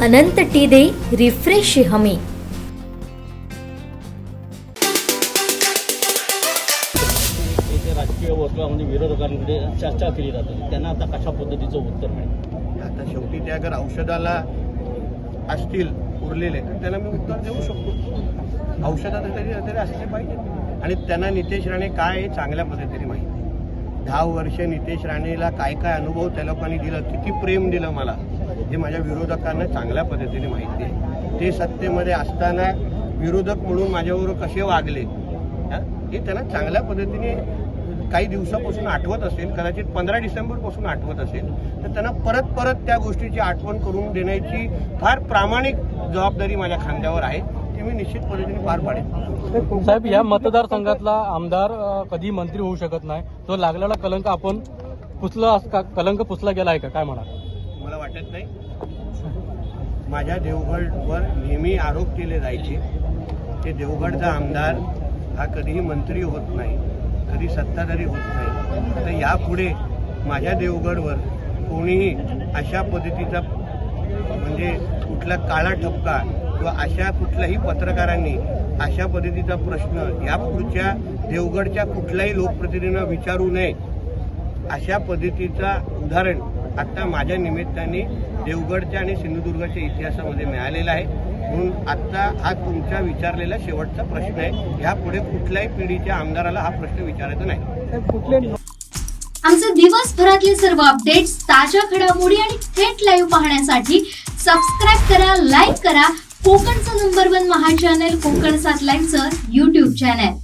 अनंत T refresh हमी। राजकीय वर्तुळामध्ये विरोधकांकडे चर्चा केली जाते, त्यांना आता कशा पद्धतीचं उत्तर मिळेल? आता शेवटी ते अगर औषधाला असतील उरलेले तर त्यांना मी उत्तर देऊ शकतो। औषधात तरी असले पाहिजे आणि त्यांना नितेश राणे काय आहे चांगल्या पद्धतीने माहिती। 10 वर्ष नितेश राणेला काय काय अनुभव त्या लोकांनी दिलं, किती प्रेम दिलं मला, हे माझ्या विरोधकांना चांगल्या पद्धतीने माहिती आहे। ते सत्तेमध्ये असताना विरोधक म्हणून माझ्याबरोबर कसे वागले हे त्यांना चांगल्या पद्धतीने काही दिवसापासून आठवत असेल, कदाचित 15 डिसेंबरपासून आठवत असेल, तर त्यांना परत परत त्या गोष्टीची आठवण करून देण्याची फार प्रामाणिक जबाबदारी माझ्या खांद्यावर आहे, ती मी निश्चित पद्धतीने पार पाडेन। साहेब, या मतदारसंघातला आमदार कधी मंत्री होऊ शकत नाही, तो लागलेला कलंक आपण कलंक पुसला गेला आहे का, काय म्हणा? मला वाटत नाही। माझ्या देवगडवर नेहमी आरोप केले जायचे की देवगडचा आमदार हा कधीही मंत्री होत नाही, कधी सत्ताधारी होत नाही। तर यापुढे माझ्या देवगडवर कोणीही अशा पद्धतीचा म्हणजे कुठला काळा ठपका किंवा अशा कुठल्याही पत्रकारांनी अशा पद्धतीचा प्रश्न यापुढच्या देवगडच्या कुठल्याही लोकप्रतिनिधींना विचारू नये, अशा पद्धतीचा उदाहरण आता माझ्या निमित्ताने देवगडच्या आणि सिंधुदुर्गाच्या इतिहासामध्ये मिळालेला आहे। म्हणून आता हा तुमच्या विचारलेला शेवटचा प्रश्न आहे। यापुढे कुठल्याही पिढीच्या आमदाराला हा प्रश्न विचारायचा नाही। आमचे दिवसभरातले सर्व अपडेट्स, ताज्या घडामोडी आणि थेट लाईव्ह पाहण्यासाठी सबस्क्राईब करा, लाईक करा कोकणचं नंबर 1 महा चॅनल कोकण 7 लाईव्हचं YouTube चॅनल।